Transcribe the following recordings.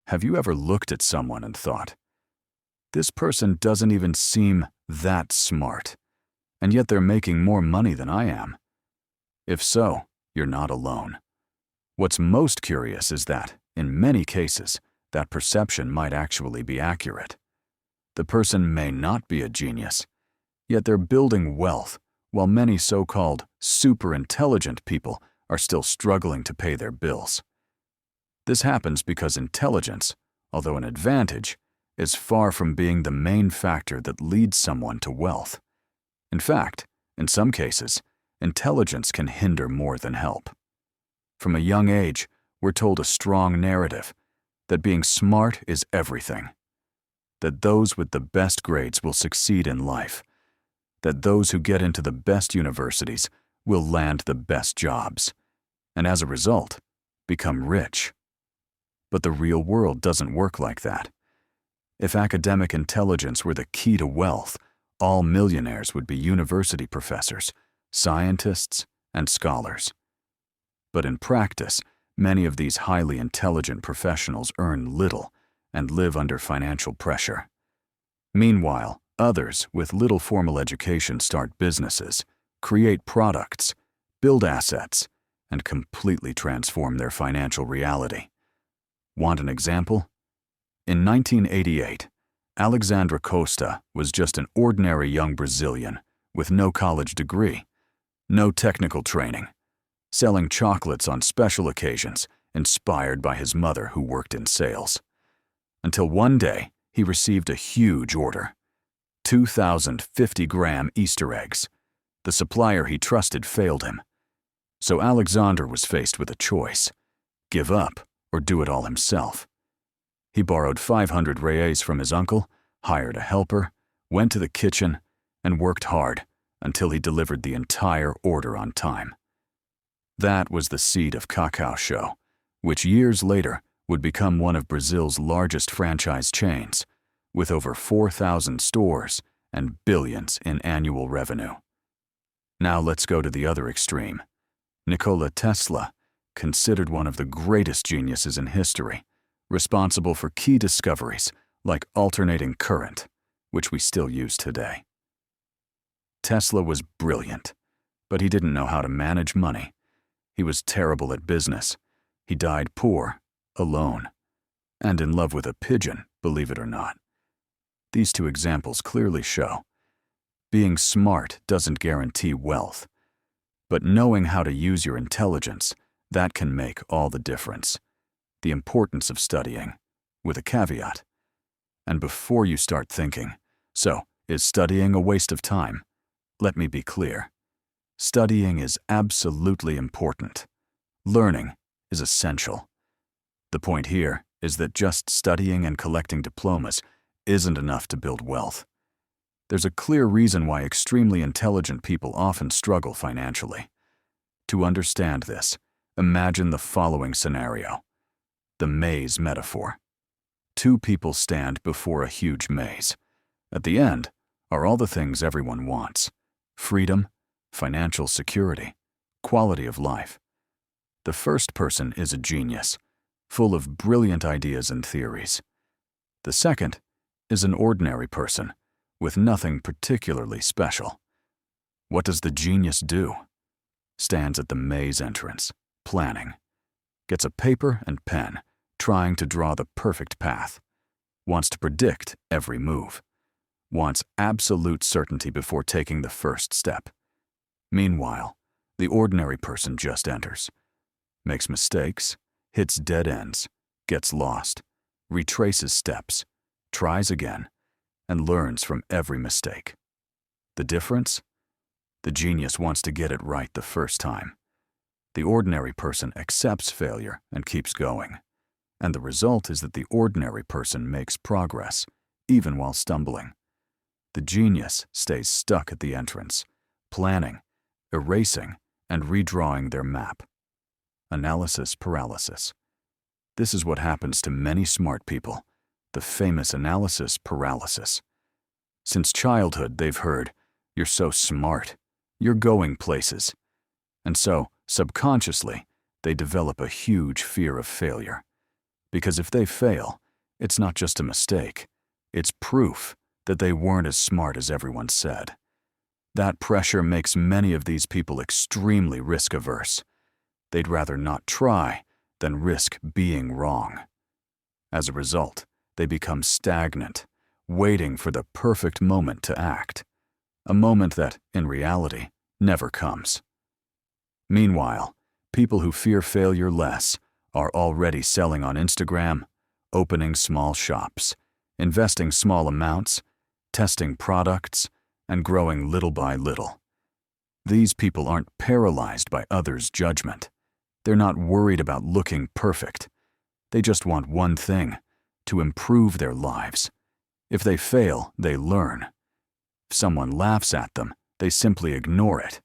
Have you ever looked at someone and thought, this person doesn't even seem that smart, and yet they're making more money than I am? If so, you're not alone. What's most curious is that, in many cases, that perception might actually be accurate. The person may not be a genius, yet they're building wealth, while many so-called super-intelligent people are still struggling to pay their bills. This happens because intelligence, although an advantage, is far from being the main factor that leads someone to wealth. In fact, in some cases, intelligence can hinder more than help. From a young age, we're told a strong narrative that being smart is everything, that those with the best grades will succeed in life, that those who get into the best universities will land the best jobs, and as a result, become rich. But the real world doesn't work like that. If academic intelligence were the key to wealth, all millionaires would be university professors, scientists, and scholars. But in practice, many of these highly intelligent professionals earn little and live under financial pressure. Meanwhile, others with little formal education start businesses, create products, build assets, and completely transform their financial reality. Want an example? In 1988, Alexandre Costa was just an ordinary young Brazilian with no college degree, no technical training, selling chocolates on special occasions, inspired by his mother who worked in sales. Until one day, he received a huge order: 2,000 50-gram Easter eggs. The supplier he trusted failed him. So Alexander was faced with a choice: give up or do it all himself. He borrowed 500 reais from his uncle, hired a helper, went to the kitchen, and worked hard until he delivered the entire order on time. That was the seed of Cacau Show, which years later would become one of Brazil's largest franchise chains, with over 4,000 stores and billions in annual revenue. Now let's go to the other extreme. Nikola Tesla, considered one of the greatest geniuses in history, responsible for key discoveries like alternating current, which we still use today. Tesla was brilliant, but he didn't know how to manage money. He was terrible at business. He died poor, alone, and in love with a pigeon, believe it or not. These two examples clearly show being smart doesn't guarantee wealth, but knowing how to use your intelligence, that can make all the difference. The importance of studying, with a caveat. And before you start thinking, so, is studying a waste of time? Let me be clear. Studying is absolutely important. Learning is essential. The point here is that just studying and collecting diplomas isn't enough to build wealth. There's a clear reason why extremely intelligent people often struggle financially. To understand this, imagine the following scenario: the maze metaphor. Two people stand before a huge maze. At the end are all the things everyone wants: freedom, financial security, quality of life. The first person is a genius, full of brilliant ideas and theories. The second is an ordinary person, with nothing particularly special. What does the genius do? Stands at the maze entrance, planning. Gets a paper and pen, trying to draw the perfect path. Wants to predict every move. Wants absolute certainty before taking the first step. Meanwhile, the ordinary person just enters. Makes mistakes, hits dead ends, gets lost, retraces steps, tries again, and learns from every mistake. The difference? The genius wants to get it right the first time. The ordinary person accepts failure and keeps going. And the result is that the ordinary person makes progress, even while stumbling. The genius stays stuck at the entrance, planning, erasing, and redrawing their map. Analysis paralysis. This is what happens to many smart people, the famous analysis paralysis. Since childhood, they've heard, "You're so smart, you're going places." And so, subconsciously, they develop a huge fear of failure. Because if they fail, it's not just a mistake. It's proof that they weren't as smart as everyone said. That pressure makes many of these people extremely risk-averse. They'd rather not try than risk being wrong. As a result, they become stagnant, waiting for the perfect moment to act, a moment that, in reality, never comes. Meanwhile, people who fear failure less are already selling on Instagram, opening small shops, investing small amounts, testing products, and growing little by little. These people aren't paralyzed by others' judgment. They're not worried about looking perfect. They just want one thing: to improve their lives. If they fail, they learn. If someone laughs at them, they simply ignore it.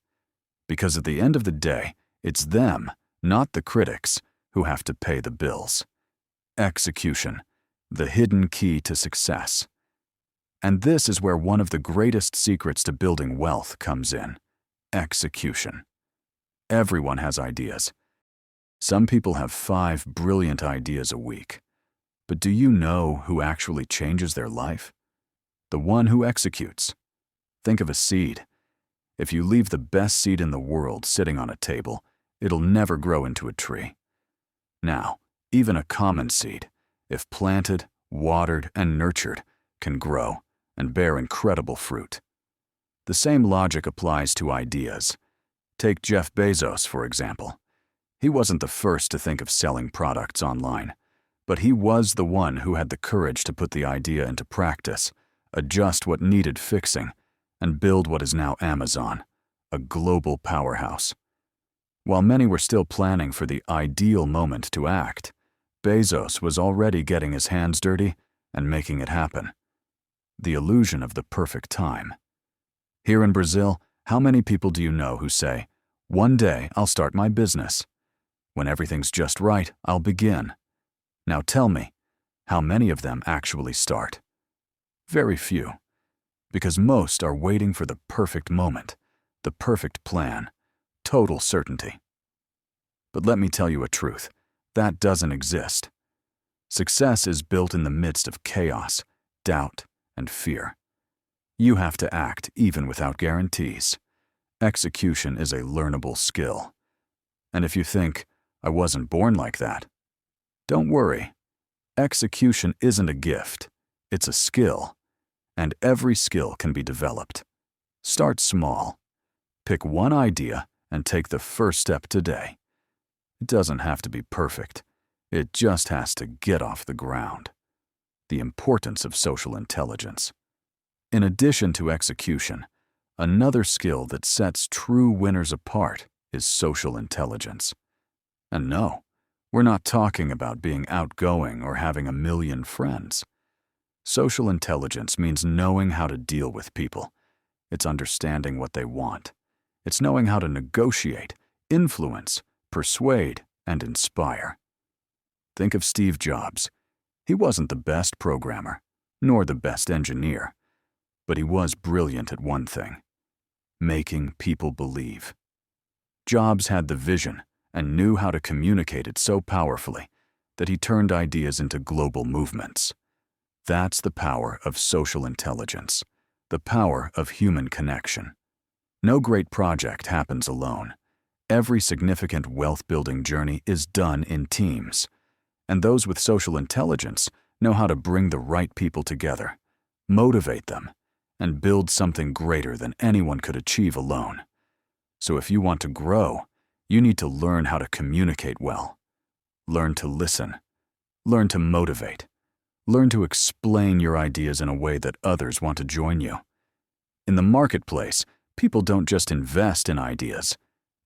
Because at the end of the day, it's them, not the critics, who have to pay the bills. Execution, the hidden key to success. And this is where one of the greatest secrets to building wealth comes in: execution. Everyone has ideas. Some people have 5 brilliant ideas a week. But do you know who actually changes their life? The one who executes. Think of a seed. If you leave the best seed in the world sitting on a table, it'll never grow into a tree. Now, even a common seed, if planted, watered, and nurtured, can grow and bear incredible fruit. The same logic applies to ideas. Take Jeff Bezos, for example. He wasn't the first to think of selling products online, but he was the one who had the courage to put the idea into practice, adjust what needed fixing, and build what is now Amazon, a global powerhouse. While many were still planning for the ideal moment to act, Bezos was already getting his hands dirty and making it happen. The illusion of the perfect time. Here in Brazil, how many people do you know who say, "One day I'll start my business. When everything's just right, I'll begin"? Now tell me, how many of them actually start? Very few, because most are waiting for the perfect moment, the perfect plan, total certainty. But let me tell you a truth, that doesn't exist. Success is built in the midst of chaos, doubt, and fear. You have to act even without guarantees. Execution is a learnable skill. And if you think, "I wasn't born like that," don't worry. Execution isn't a gift, it's a skill. And every skill can be developed. Start small. Pick one idea and take the first step today. It doesn't have to be perfect. It just has to get off the ground. The importance of social intelligence. In addition to execution, another skill that sets true winners apart is social intelligence. And no, we're not talking about being outgoing or having 1,000,000 friends. Social intelligence means knowing how to deal with people. It's understanding what they want. It's knowing how to negotiate, influence, persuade, and inspire. Think of Steve Jobs. He wasn't the best programmer, nor the best engineer, but he was brilliant at one thing: making people believe. Jobs had the vision and knew how to communicate it so powerfully that he turned ideas into global movements. That's the power of social intelligence, the power of human connection. No great project happens alone. Every significant wealth-building journey is done in teams. And those with social intelligence know how to bring the right people together, motivate them, and build something greater than anyone could achieve alone. So if you want to grow, you need to learn how to communicate well. Learn to listen. Learn to motivate. Learn to explain your ideas in a way that others want to join you. In the marketplace, people don't just invest in ideas,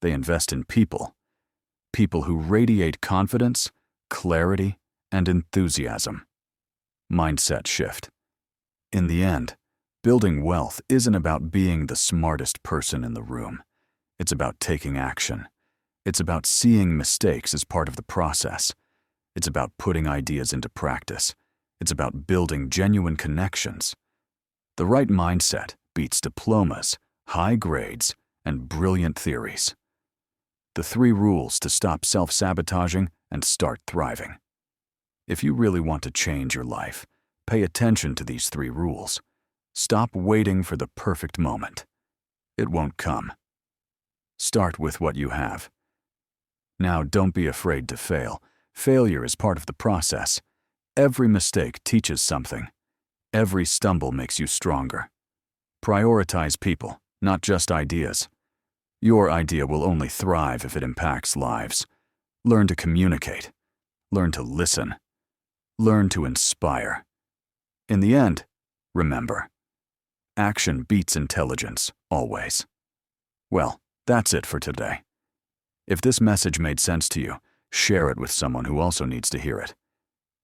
they invest in people. People who radiate confidence, clarity, and enthusiasm. Mindset shift. In the end, building wealth isn't about being the smartest person in the room. It's about taking action. It's about seeing mistakes as part of the process. It's about putting ideas into practice. It's about building genuine connections. The right mindset beats diplomas, high grades, and brilliant theories. The 3 rules to stop self-sabotaging and start thriving. If you really want to change your life, pay attention to these 3 rules. Stop waiting for the perfect moment. It won't come. Start with what you have. Now, don't be afraid to fail. Failure is part of the process. Every mistake teaches something. Every stumble makes you stronger. Prioritize people, not just ideas. Your idea will only thrive if it impacts lives. Learn to communicate. Learn to listen. Learn to inspire. In the end, remember, action beats intelligence, always. Well, that's it for today. If this message made sense to you, share it with someone who also needs to hear it.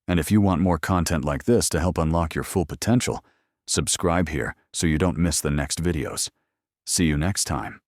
And if you want more content like this to help unlock your full potential, subscribe here so you don't miss the next videos. See you next time.